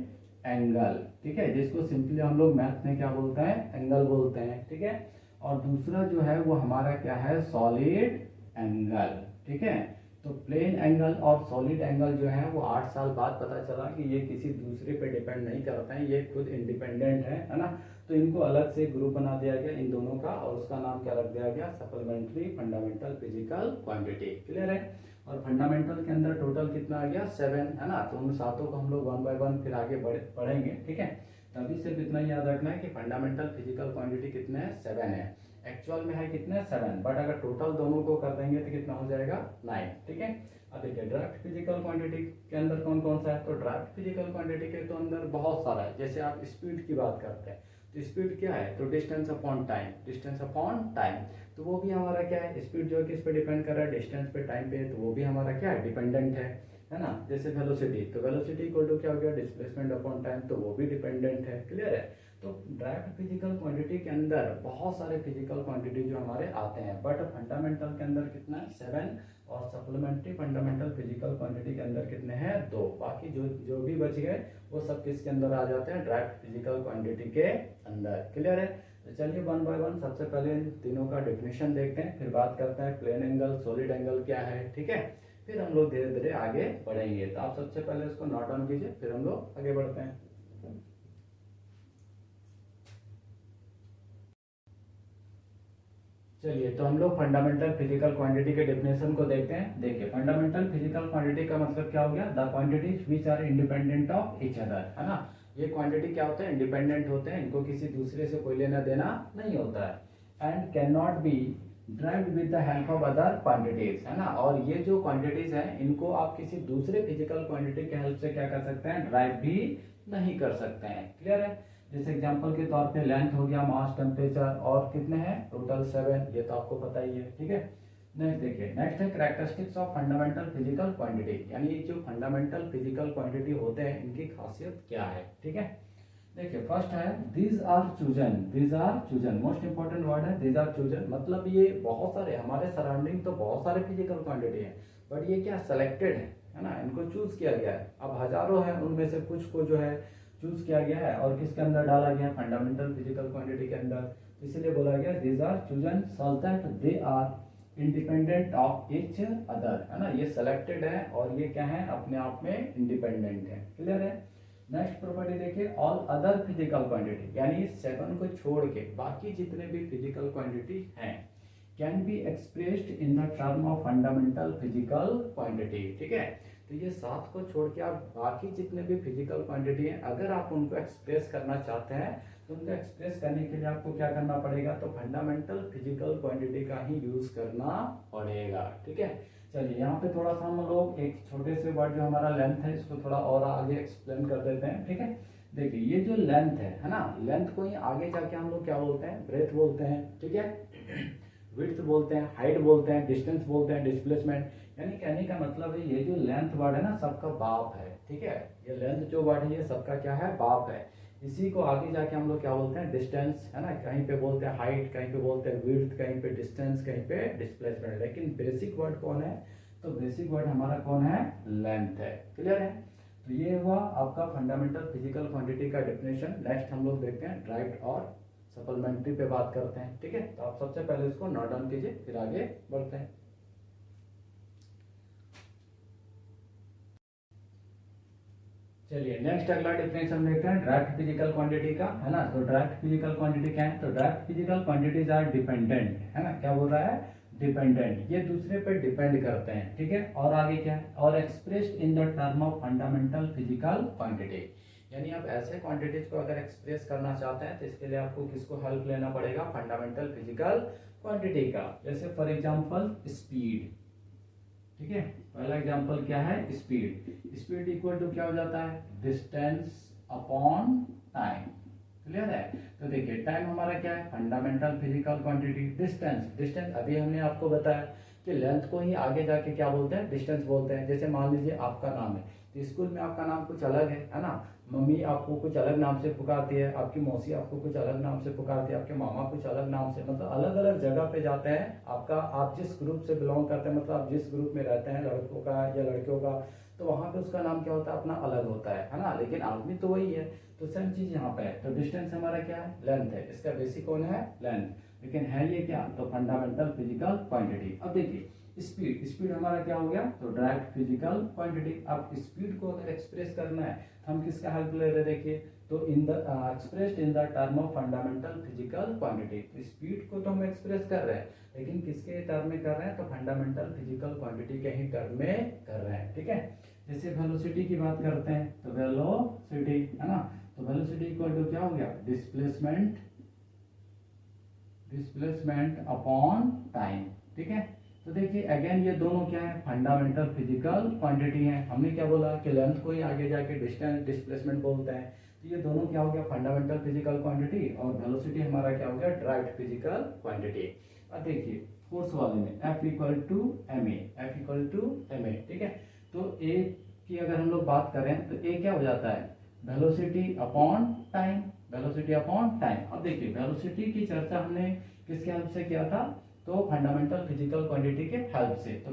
एंगल, ठीक है, जिसको सिंपली हम लोग मैथ में क्या बोलते हैं, एंगल बोलते हैं, ठीक है। और दूसरा जो है वो हमारा क्या है, सॉलिड एंगल, ठीक है। तो प्लेन एंगल और सॉलिड एंगल जो है वो 8 साल बाद पता चला कि ये किसी दूसरे पे डिपेंड नहीं करते हैं, ये खुद इंडिपेंडेंट है ना। तो इनको अलग से ग्रुप बना दिया गया इन दोनों का, और उसका नाम क्या रख दिया गया, supplementary fundamental physical quantity, clear है। और फंडामेंटल के अंदर टोटल कितना आ गया, 7, है ना। तो उन सातों को हम लोग 1 बाय 1 फिर आगे पढ़ेंगे, ठीक है। तभी सिर्फ इतना याद रखना है कि फंडामेंटल फिजिकल क्वांटिटी कितने हैं, 7 है। एक्चुअल में है कितने, 7, बट अगर टोटल दोनों को कर देंगे तो कितना हो जाएगा, 9, ठीक है। अब देखिए ड्राफ्ट फिजिकल क्वांटिटी के अंदर कौन कौन सा है, तो ड्राफ्ट फिजिकल क्वांटिटी के तो अंदर बहुत सारा है। जैसे आप स्पीड की बात करते हैं तो स्पीड क्या है, तो distance upon time, distance upon time, तो वो भी हमारा क्या है, स्पीड जो है किस पे डिपेंड कर रहा है, डिस्टेंस पे, टाइम पे, तो वो भी हमारा क्या है, डिपेंडेंट है ना। जैसे वेलोसिटी, तो वेलोसिटी इक्वल टू क्या हो गया, डिस्प्लेसमेंट अपॉन टाइम, तो वो भी डिपेंडेंट है, क्लियर है। तो डायरेक्ट फिजिकल क्वांटिटी के अंदर बहुत सारे फिजिकल क्वांटिटी जो हमारे आते हैं, बट फंडामेंटल के अंदर कितना है, 7, और सप्लीमेंट्री फंडामेंटल फिजिकल क्वांटिटी के अंदर कितने हैं, 2। बाकी जो जो भी बच गए वो सब किसके अंदर आ जाते हैं, डायरेक्ट फिजिकल क्वांटिटी के अंदर, क्लियर है। तो चलिए 1 बाय 1 सबसे पहले इन तीनों का डेफिनेशन देखते हैं, फिर बात करते हैं प्लेन एंगल, सॉलिड एंगल क्या है, ठीक है। फिर हम लोग धीरे धीरे आगे बढ़ेंगे। तो आप सबसे पहले इसको नोट डाउन कीजिए, फिर हम लोग आगे बढ़ते हैं। चलिए तो हम लोग फंडामेंटल फिजिकल क्वांटिटी के डेफिनेशन को देखते हैं। देखिए फंडामेंटल फिजिकल क्वांटिटी का मतलब क्या हो गया, the quantities which are independent of each other, है ना। ये क्वांटिटी क्या होते हैं, इंडिपेंडेंट होते हैं, इनको किसी दूसरे से कोई लेना देना नहीं होता है। And can not be derived with the help of other quantities, है ना। और ये जो क्वांटिटीज हैं इनको आप किसी दूसरे फिजिकल क्वांटिटी के हेल्प से क्या कर सकते हैं, ड्राइव भी नहीं कर सकते हैं, क्लियर है। जैसे एग्जांपल के तौर पे लेंथ हो गया, मास, टेम्परेचर, और कितने हैं टोटल 7, ये तो आपको पता ही है, ठीक है। नेक्स्ट देखिए, नेक्स्ट है characteristics of fundamental physical quantity, यानी जो फंडामेंटल फिजिकल क्वांटिटी होते हैं इनकी खासियत क्या है, ठीक है। देखिए फर्स्ट है these are chosen, these are chosen, most important word है दीज आर चूजन, मतलब ये बहुत सारे हमारे सराउंडिंग तो बहुत सारे फिजिकल क्वांटिटी है, बट ये क्या सेलेक्टेड है ना, इनको चूज किया गया है। अब हजारों है, उनमें से कुछ को जो है चूज किया गया है और किसके अंदर डाला गया है, फंडामेंटल फिजिकल क्वांटिटी के अंदर। इसीलिए बोला गया these are chosen such that they are independent of each other, है ना। ये सेलेक्टेड है और ये क्या है, अपने आप में इंडिपेंडेंट है, क्लियर है। नेक्स्ट प्रॉपर्टी देखिए, ऑल अदर फिजिकल क्वांटिटी, यानी 7 को छोड़ के बाकी जितने भी फिजिकल क्वांटिटी हैं can be expressed in the term of fundamental physical quantity, ठीक है। तो ये 7 को छोड़ के आप बाकी जितने भी फिजिकल क्वांटिटी हैं अगर आप उनको एक्सप्रेस करना चाहते हैं तो उनको एक्सप्रेस करने के लिए आपको क्या करना पड़ेगा, तो फंडामेंटल फिजिकल क्वांटिटी का ही यूज करना पड़ेगा, ठीक है। चलिए यहाँ पे थोड़ा सा हम लोग एक छोटे से वर्ड जो हमारा लेंथ है इसको थोड़ा और आगे एक्सप्लेन कर देते हैं, ठीक है। देखिए ये जो लेंथ है ना, लेंथ को ही आगे जाके हम लोग क्या बोलते हैं, ब्रेथ बोलते हैं, ठीक है, विड्थ बोलते हैं, हाइट बोलते हैं, डिस्टेंस बोलते हैं, डिस्प्लेसमेंट। यानी कहने का मतलब है ये जो लेंथ वर्ड है ना सबका बाप है, ठीक है। ये लेंथ जो वर्ड है ये सबका क्या है, बाप है। इसी को आगे जाके हम लोग क्या बोलते हैं, डिस्टेंस, है ना। कहीं पे बोलते हैं हाइट, कहीं पे बोलते हैं विड्थ, कहीं पे डिस्टेंस, कहीं पे डिस्प्लेसमेंट। लेकिन बेसिक वर्ड कौन है, तो बेसिक वर्ड हमारा कौन है, लेंथ है, क्लियर है। तो ये हुआ आपका फंडामेंटल फिजिकल क्वांटिटी का डेफिनेशन। नेक्स्ट हम लोग देखते हैं ड्राइव्ड और सप्लीमेंट्री पे बात करते हैं, ठीक है। तो आप सबसे पहले इसको नोट डाउन कीजिए, फिर आगे बढ़ते हैं। चलिए नेक्स्ट अगला डेफिनेशन देखते हैं डायरेक्ट फिजिकल क्वांटिटी का, है ना। तो डायरेक्ट फिजिकल क्वांटिटी क्या है, तो direct physical quantities are dependent, है ना। क्या बोल रहा है, डिपेंडेंट, ये दूसरे पे डिपेंड करते हैं, ठीक है। और आगे क्या है, और expressed in the term of fundamental physical quantity, यानी आप ऐसे क्वांटिटीज को अगर एक्सप्रेस करना चाहते हैं तो इसके लिए आपको किसको हेल्प लेना पड़ेगा, फंडामेंटल फिजिकल क्वांटिटी का। जैसे फॉर एग्जांपल स्पीड, ठीक है, पहला एग्जांपल क्या है, स्पीड। स्पीड इक्वल टू क्या हो जाता है, डिस्टेंस अपॉन टाइम, क्लियर है। तो देखिए टाइम हमारा क्या है, fundamental physical quantity. Distance, distance अभी हमने आपको बताया कि लेंथ को ही आगे जाके क्या बोलते हैं, डिस्टेंस बोलते हैं। जैसे मान लीजिए आपका नाम है, तो स्कूल में आपका नाम कुछ अलग है ना, मम्मी आपको कुछ अलग नाम से पुकारती है, आपकी मौसी आपको कुछ अलग नाम से पुकारती है, आपके मामा कुछ अलग नाम से, मतलब अलग अलग जगह पे जाते हैं। आपका, आप जिस ग्रुप से बिलोंग करते हैं, मतलब आप जिस ग्रुप में रहते हैं, लड़कों का या लड़कियों का, तो वहाँ पे उसका नाम क्या होता है, अपना अलग होता है ना, लेकिन आदमी तो वही है। तो सेम चीज यहाँ पे है। तो डिस्टेंस हमारा क्या है, लेंथ है, इसका बेसिक कौन है, लेंथ, लेकिन है ये क्या, तो फंडामेंटल फिजिकल क्वांटिटी। अब देखिए स्पीड, स्पीड हमारा क्या हो गया, तो डायरेक्ट फिजिकल क्वांटिटी। अब स्पीड को अगर एक्सप्रेस करना है तो हम किसका हेल्प ले रहे हैं, देखिए, तो in the expressed in the term of fundamental physical quantity. तो स्पीड को तो हम एक्सप्रेस कर रहे हैं, लेकिन किसके टर्म में कर रहे हैं, तो फंडामेंटल फिजिकल क्वांटिटी के ही टर्म में कर रहे हैं, ठीक है। जैसे वेलोसिटी की बात करते हैं, तो वेलोसिटी है ना, तो वेलोसिटी इक्वल टू क्या हो गया, डिस्प्लेसमेंट, डिस्प्लेसमेंट अपॉन टाइम, ठीक है। तो देखिए अगेन ये दोनों क्या है, फंडामेंटल फिजिकल क्वांटिटी है। हमने क्या बोला कि लेंथ को ही आगे जाके डिस्टेंस, डिस्प्लेसमेंट बोलते हैं। तो ये दोनों क्या हो गया, फंडामेंटल फिजिकल क्वांटिटी, और वेलोसिटी हमारा क्या हो गया, डायरेक्ट फिजिकल क्वांटिटी। अब देखिए फोर्स वाले में F equal to m a, F equal to m a, ठीक है। तो A की अगर हम लोग बात करें तो A क्या हो जाता है, velocity upon time, velocity upon time. अब देखिए वेलोसिटी की चर्चा हमने किसके हेल्प से किया था, तो फंडामेंटल फिजिकल क्वांटिटी के हेल्प से। तो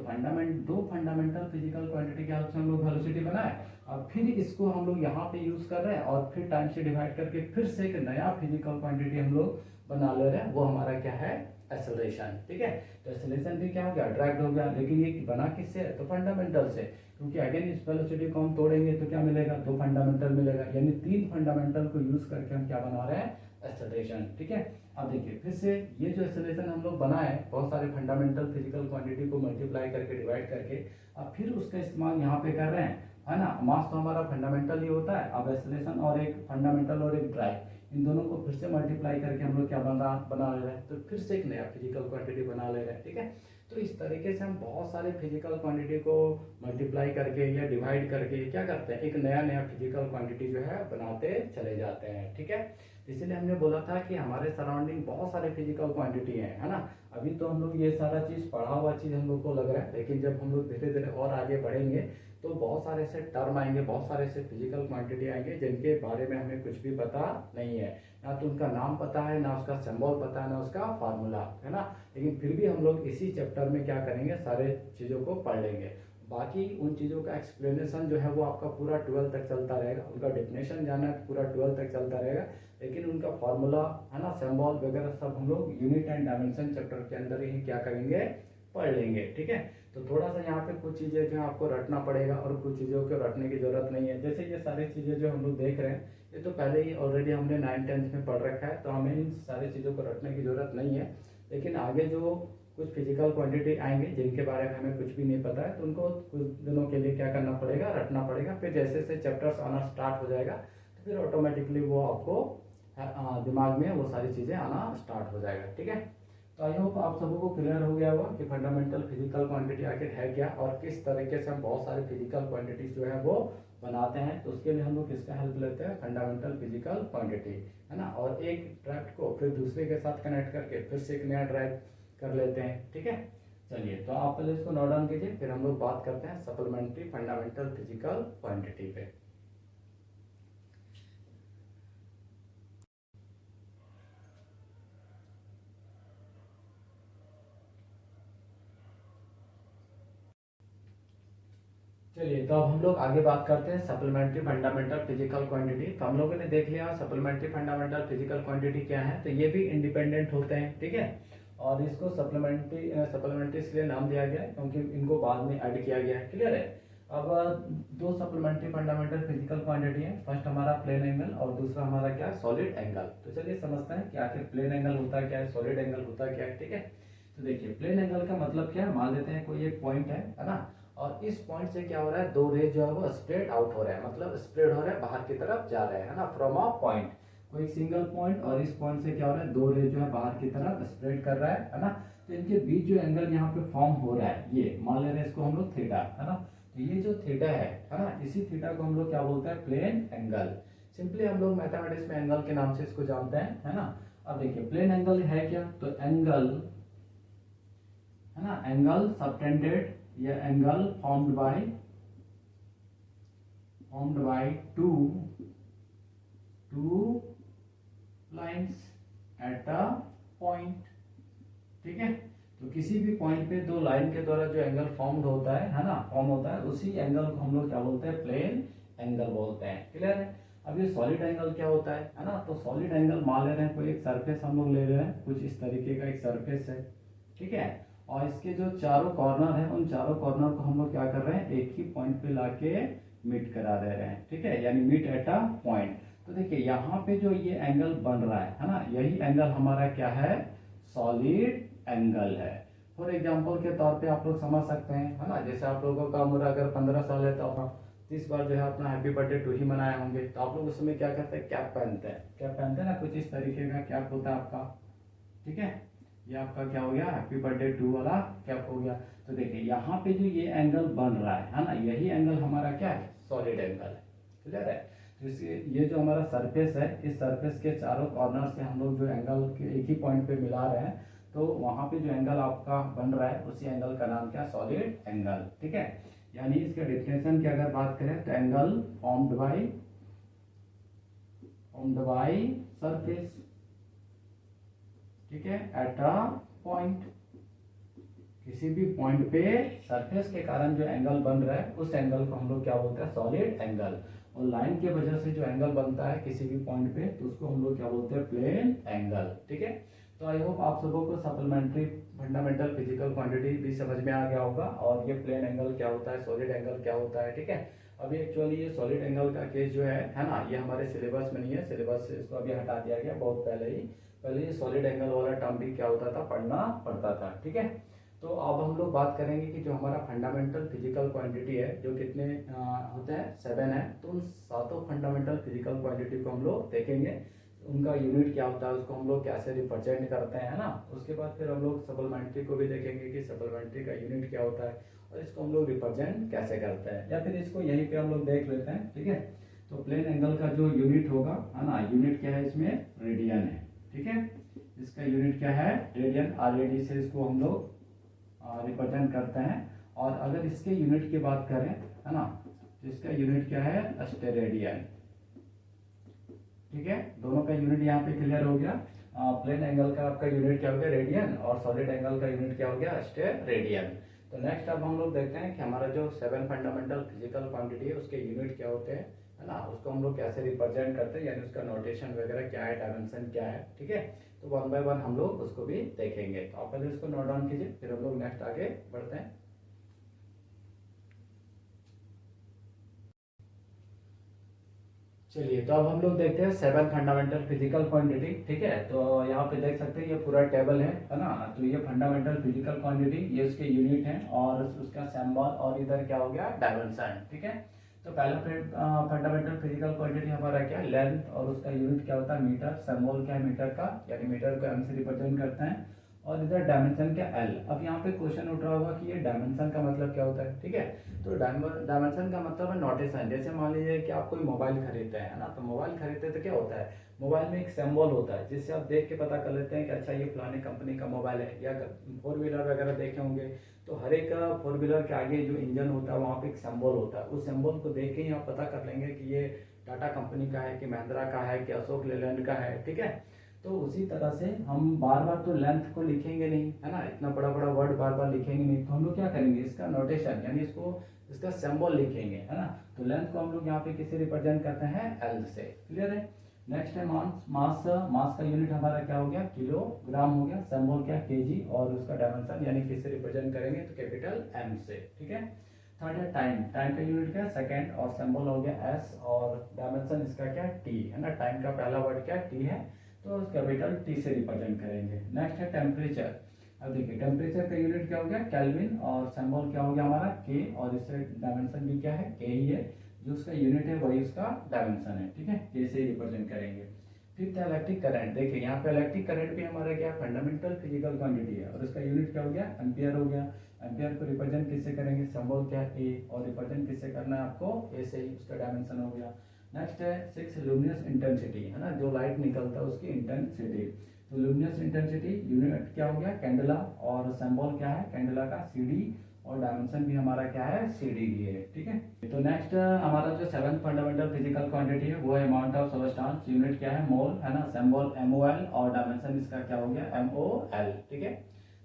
दो फंडामेंटल फिजिकल क्वांटिटी के हेल्प से हम लोग वेलोसिटी बनाए, और फिर इसको हम लोग यहाँ पे यूज कर रहे हैं, और फिर टाइम से डिवाइड करके फिर से एक नया फिजिकल क्वांटिटी हम लोग बना ले रहे हैं, वो हमारा क्या है, एक्सेलरेशन, ठीक है। तो एक्सेलरेशन भी क्या हो गया, ड्रैग्ड हो गया, लेकिन ये बना किससे है, तो फंडामेंटल से, क्योंकि अगेन इस वेलोसिटी को हम तोड़ेंगे तो क्या मिलेगा, दो फंडामेंटल मिलेगा, यानी तीन फंडामेंटल को यूज करके हम क्या बना रहे हैं, एक्सेलरेशन, ठीक है। अब देखिए फिर से ये जो एक्सेलरेशन हम लोग बनाए, बहुत सारे फंडामेंटल फिजिकल क्वांटिटी को मल्टीप्लाई करके, डिवाइड करके, अब फिर उसका इस्तेमाल यहाँ पे कर रहे हैं, है ना। मास तो हमारा फंडामेंटल ही होता है, अब एक्सेलरेशन और एक फंडामेंटल और एक ड्राइव, इन दोनों को फिर से मल्टीप्लाई करके हम लोग क्या बना ले रहे हैं, तो फिर से एक नया फिजिकल क्वांटिटी बना ले रहे हैं, ठीक है। तो इस तरीके से हम बहुत सारे फिजिकल क्वांटिटी को मल्टीप्लाई करके या डिवाइड करके क्या करते हैं, एक नया नया फिजिकल क्वांटिटी जो है बनाते चले जाते हैं, ठीक है। इसीलिए हमने बोला था कि हमारे सराउंडिंग बहुत सारे फिजिकल क्वांटिटी है ना। अभी तो हम लोग ये सारा चीज पढ़ा हुआ चीज हम लोग को लग रहा है, लेकिन जब हम लोग धीरे धीरे और आगे बढ़ेंगे तो बहुत सारे ऐसे टर्म आएंगे, बहुत सारे ऐसे फिजिकल क्वांटिटी आएंगे जिनके बारे में हमें कुछ भी पता नहीं है, ना तो उनका नाम पता है, ना उसका सिंबल पता है, ना उसका फार्मूला, है ना। लेकिन फिर भी हम लोग इसी चैप्टर में क्या करेंगे, सारे चीज़ों को पढ़ लेंगे। बाकी उन चीज़ों का एक्सप्लेनेशन जो है वो आपका पूरा 12 तक चलता रहेगा, उनका डेफिनेशन जाना है पूरा 12 तक चलता रहेगा, लेकिन उनका फार्मूला, है ना, सिंबल वगैरह सब हम लोग यूनिट एंड डायमेंशन चैप्टर के अंदर ही क्या करेंगे, पढ़ लेंगे, ठीक है। तो थोड़ा सा यहाँ पे कुछ चीज़ें जो है आपको रटना पड़ेगा, और कुछ चीज़ों को रटने की जरूरत नहीं है। जैसे ये सारी चीज़ें जो हम लोग देख रहे हैं, ये तो पहले ही ऑलरेडी हमने 9th-10th में पढ़ रखा है, तो हमें इन सारी चीज़ों को रटने की जरूरत नहीं है। लेकिन आगे जो कुछ फिजिकल क्वांटिटी आएंगे जिनके बारे में हमें कुछ भी नहीं पता है, तो उनको कुछ दिनों के लिए क्या करना पड़ेगा, रटना पड़ेगा। फिर जैसे जैसे चैप्टर्स आना स्टार्ट हो जाएगा तो फिर ऑटोमेटिकली वो आपको दिमाग में वो सारी चीज़ें आना स्टार्ट हो जाएगा, ठीक है। तो आई होप आप सबको क्लियर हो गया होगा कि फंडामेंटल फिजिकल क्वांटिटी आखिर है क्या, और किस तरीके से हम बहुत सारे फिजिकल क्वांटिटीज जो है वो बनाते हैं। तो उसके लिए हम लोग किसका हेल्प लेते हैं, फंडामेंटल फिजिकल क्वांटिटी, है ना। और एक ड्राइव को फिर दूसरे के साथ कनेक्ट करके फिर से एक नया ड्राइव कर लेते हैं, ठीक है। चलिए तो आप पहले इसको नोट डाउन कीजिए, फिर हम लोग बात करते हैं सप्लीमेंट्री फंडामेंटल फिजिकल क्वांटिटी पे। चलिए तो अब हम लोग आगे बात करते हैं सप्लीमेंट्री फंडामेंटल फिजिकल क्वांटिटी। तो हम लोगों ने देख लिया सप्लीमेंट्री फंडामेंटल फिजिकल क्वांटिटी क्या है, तो ये भी इंडिपेंडेंट होते हैं, ठीक है। और इसको सप्लीमेंट्री इसलिए नाम दिया गया है क्योंकि इनको बाद में ऐड किया गया है, क्लियर है। अब दो सप्लीमेंट्री फंडामेंटल फिजिकल क्वांटिटी है, फर्स्ट हमारा प्लेन एंगल और दूसरा हमारा क्या है, सॉलिड एंगल। तो चलिए समझते हैं कि आखिर प्लेन एंगल होता क्या है, सॉलिड एंगल होता क्या है, ठीक है। तो देखिए प्लेन एंगल का मतलब क्या है, मान लेते हैं कोई एक पॉइंट है ना, और इस पॉइंट से क्या हो रहा है, दो रेज जो है वो स्प्रेड आउट हो रहा है, मतलब स्प्रेड हो रहा है, बाहर की तरफ जा रहे हैं, है ना, फ्रॉम अ पॉइंट, कोई सिंगल पॉइंट, और इस पॉइंट से क्या हो रहा है, दो रेज जो है बाहर की तरफ स्प्रेड कर रहा है ना। तो इनके बीच जो एंगल यहाँ पे फॉर्म हो रहा है, ये मान ले रहे हैं इसको हम लोग थीटा, है ना। तो ये जो थीटा है ना, इसी थीटा को हम लोग क्या बोलते हैं, प्लेन एंगल। सिंपली हम लोग मैथमेटिक्स में एंगल के नाम से इसको जानते हैं, है ना। अब देखिए प्लेन एंगल है क्या, तो एंगल, है ना, एंगल सबटेंडेड या angle formed by two lines at a point, ठीक है। तो किसी भी पॉइंट पे दो लाइन के द्वारा जो एंगल फॉर्म्ड होता है ना, फॉर्म होता है, उसी एंगल को हम लोग क्या बोलते हैं, प्लेन एंगल बोलते हैं। क्लियर है। अब ये सॉलिड एंगल क्या होता है ना, तो सॉलिड एंगल मान ले रहे हैं कोई एक सरफेस हम लोग ले रहे हैं, कुछ इस तरीके का एक सरफेस है, ठीक है, और इसके जो चारों कॉर्नर है, उन चारों कॉर्नर को हम लोग क्या कर रहे हैं, एक ही पॉइंट पे लाके मीट करा दे रहे हैं, ठीक है, यानी मीट एट अ पॉइंट। तो देखिए यहाँ पे जो ये एंगल बन रहा है ना, यही एंगल हमारा क्या है, सॉलिड एंगल है। फॉर एग्जाम्पल के तौर पे आप लोग समझ सकते हैं, है ना, जैसे आप लोगों का उम्र अगर 15 साल है तो आप 30 बार जो है अपना हैप्पी बर्थडे टू ही मनाए होंगे, तो आप लोग उस समय क्या करते हैं, कैप पहनते हैं, कैप पहनते हैं ना, कुछ इस तरीके का कैप होता है आपका, ठीक है, ये आपका क्या हो गया, हैप्पी बर्थडे टू वाला कैप हो गया। तो देखिए यहाँ पे जो ये एंगल बन रहा है ना, यही एंगल हमारा क्या है, सॉलिड एंगल है। क्लियर है। तो ये जो हमारा सरफेस है, इस सरफेस के चारों कॉर्नर से हम लोग जो एंगल के एक ही पॉइंट पे मिला रहे हैं, तो वहां पे जो एंगल आपका बन रहा है, उसी एंगल का नाम क्या, सॉलिड एंगल, ठीक है। यानी इसके डेफिनेशन की अगर बात करें तो एंगल फॉर्म्ड बाय सरफेस, ठीक है, एट अ पॉइंट, किसी भी पॉइंट पे सरफेस के कारण जो एंगल बन रहा है, उस एंगल को हम लोग क्या बोलते हैं, सॉलिड एंगल। और लाइन के वजह से जो एंगल बनता है किसी भी पॉइंट पे, तो उसको हम लोग क्या बोलते हैं, प्लेन एंगल, ठीक है। तो आई होप आप सबों को सप्लीमेंट्री फंडामेंटल फिजिकल क्वांटिटी भी समझ में आ गया होगा, और ये प्लेन एंगल क्या होता है, सॉलिड एंगल क्या होता है, ठीक है। अभी एक्चुअली ये सॉलिड एंगल का केस जो है ना, ये हमारे सिलेबस में नहीं है, सिलेबस से इसको अभी हटा दिया गया बहुत पहले ही। पहले ये सॉलिड एंगल वाला टर्म भी क्या होता था, पढ़ना पड़ता था, ठीक है। तो अब हम लोग बात करेंगे कि जो हमारा फंडामेंटल फिजिकल क्वांटिटी है, जो कितने होते हैं, 7 है, तो उन सातों फंडामेंटल फिजिकल क्वांटिटी को हम लोग देखेंगे, उनका यूनिट क्या होता है, उसको हम लोग कैसे रिप्रेजेंट करते हैं ना। उसके बाद फिर हम लोग सप्लीमेंट्री को भी देखेंगे कि सप्लीमेंट्री का यूनिट क्या होता है, और इसको हम लोग रिप्रेजेंट कैसे करते हैं, या फिर इसको यहीं पे हम लोग देख लेते हैं, ठीक है। तो प्लेन एंगल का जो यूनिट होगा, है ना, यूनिट क्या है इसमें, रेडियन है, ठीक है। इसका यूनिट क्या है, रेडियन, RAD से इसको हम लोग रिप्रेजेंट करते हैं। और अगर इसके यूनिट की बात करें, है ना, तो इसका यूनिट क्या है, स्टेरेडियन, ठीक है। दोनों का यूनिट यहाँ पे क्लियर हो गया। प्लेन एंगल का आपका यूनिट क्या हो गया, रेडियन, और सॉलिड एंगल का यूनिट क्या हो गया, स्टेरेडियन। तो नेक्स्ट अब हम लोग देखते हैं कि हमारा जो 7 फंडामेंटल फिजिकल क्वांटिटी है, उसके यूनिट क्या होते हैं, है ना, उसको हम लोग कैसे रिप्रेजेंट करते हैं, यानी उसका नोटेशन वगैरह क्या है, डायमेंशन क्या है, ठीक है। तो 1 बाय 1 हम लोग उसको भी देखेंगे। तो आप पहले इसको नोट डाउन कीजिए, फिर हम लोग नेक्स्ट आगे बढ़ते हैं। चलिए, तो अब हम लोग देखते हैं 7 फंडामेंटल फिजिकल क्वांटिटी, ठीक है। तो यहाँ पे देख सकते हैं ये पूरा टेबल है ना। तो ये फंडामेंटल फिजिकल क्वांटिटी, ये उसके यूनिट है और उसका सिंबल, और इधर क्या हो गया, डायमेंशन, ठीक है। तो पहला फंडामेंटल फिजिकल क्वांटिटी हमारा क्या है, लेंथ, और उसका यूनिट क्या होता है, मीटर, सिंबल क्या है, मीटर का, यानी मीटर को m से रिप्रेजेंट करते हैं, और इधर डायमेंशन क्या, L। अब यहाँ पे क्वेश्चन उठ रहा होगा कि ये डायमेंशन का मतलब क्या होता है, ठीक है। तो डायमेंशन का मतलब है नोटेशन। जैसे मान लीजिए कि आप कोई मोबाइल खरीदते हैं, है ना, तो मोबाइल खरीदते हैं तो क्या होता है, मोबाइल में एक सिंबल होता है, जिससे आप देख के पता कर लेते हैं कि अच्छा ये फलाने कंपनी का मोबाइल है। या 4 व्हीलर वगैरह देखे होंगे, तो हर एक 4 व्हीलर के आगे जो इंजन होता है, वहाँ पे एक सिंबल होता है, उस सिंबल को देख के ही आप पता कर लेंगे कि ये टाटा कंपनी का है, कि महिंद्रा का है, कि अशोक लेलैंड का है, ठीक है। तो उसी तरह से हम बार बार तो लेंथ को लिखेंगे नहीं, है ना, इतना बड़ा बड़ा वर्ड बार बार लिखेंगे नहीं, तो हम लोग क्या करेंगे, इसका नोटेशन, यानी इसका सिंबल लिखेंगे, है ना। तो लेंथ को हम लोग यहाँ पे किसे रिप्रेजेंट करते हैं, L से। क्लियर है। नेक्स्ट है मास मास का यूनिट हमारा क्या हो गया, किलोग्राम हो गया, सिंबल क्या, kg, और उसका डायमेंशन यानी किससे रिप्रेजेंट करेंगे, तो कैपिटल M से, ठीक है। थर्ड है टाइम, टाइम का यूनिट क्या है, सेकंड, और सिंबल हो गया S, और डायमेंशन इसका क्या है, T, है ना। टाइम का पहला वर्ड क्या है, T है, तो कैपिटल T से रिप्रेजेंट करेंगे। नेक्स्ट है टेम्परेचर, अब देखिए टेम्परेचर का यूनिट क्या हो गया केल्विन, और सिंबल क्या हो गया हमारा के, और इससे डायमेंशन भी क्या है के ही है, जो उसका यूनिट है वही उसका डायमेंशन है, ठीक है, के से रिप्रेजेंट करेंगे। फिफ्थ इलेक्ट्रिक करंट, देखिए यहाँ पे इलेक्ट्रिक करंट भी हमारा क्या फंडामेंटल फिजिकल क्वांटिटी है, और उसका यूनिट क्या हो गया एम्पियर हो गया। एम्पियर को रिप्रेजेंट किससे करेंगे, सिंबल क्या है ए, और रिप्रेजेंट किससे करना है आपको ए से ही, उसका डायमेंशन हो गया। नेक्स्ट है 6 लुमिनस इंटेंसिटी, है ना, जो लाइट निकलता है उसकी इंटेंसिटी। तो लुमिनस इंटेंसिटी यूनिट क्या हो गया कैंडला, और सिंबल क्या है कैंडला का सीडी, और डायमेंशन भी हमारा क्या है सीडी ही है, ठीक है। तो नेक्स्ट हमारा जो 7th फंडामेंटल फिजिकल क्वांटिटी है वो है अमाउंट ऑफ सब्सटेंस, यूनिट क्या है मोल, है ना, सिंबल MOL, और डायमेंशन इसका क्या हो गया MOL, ठीक है।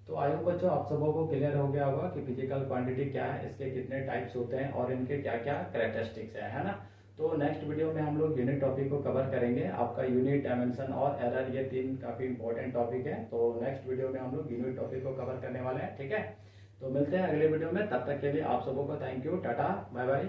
तो आई होप बच्चों आप सबों को क्लियर हो गया होगा कि फिजिकल क्वांटिटी क्या है, इसके कितने टाइप्स होते हैं, और इनके क्या क्या कैरेक्टरिस्टिक्स है ना। तो नेक्स्ट वीडियो में हम लोग यूनिट टॉपिक को कवर करेंगे, आपका यूनिट, डायमेंशन और एरर, ये 3 काफ़ी इंपॉर्टेंट टॉपिक है। तो नेक्स्ट वीडियो में हम लोग यूनिट टॉपिक को कवर करने वाले हैं, ठीक है। तो मिलते हैं अगले वीडियो में, तब तक के लिए आप सबों को thank you, tata bye bye.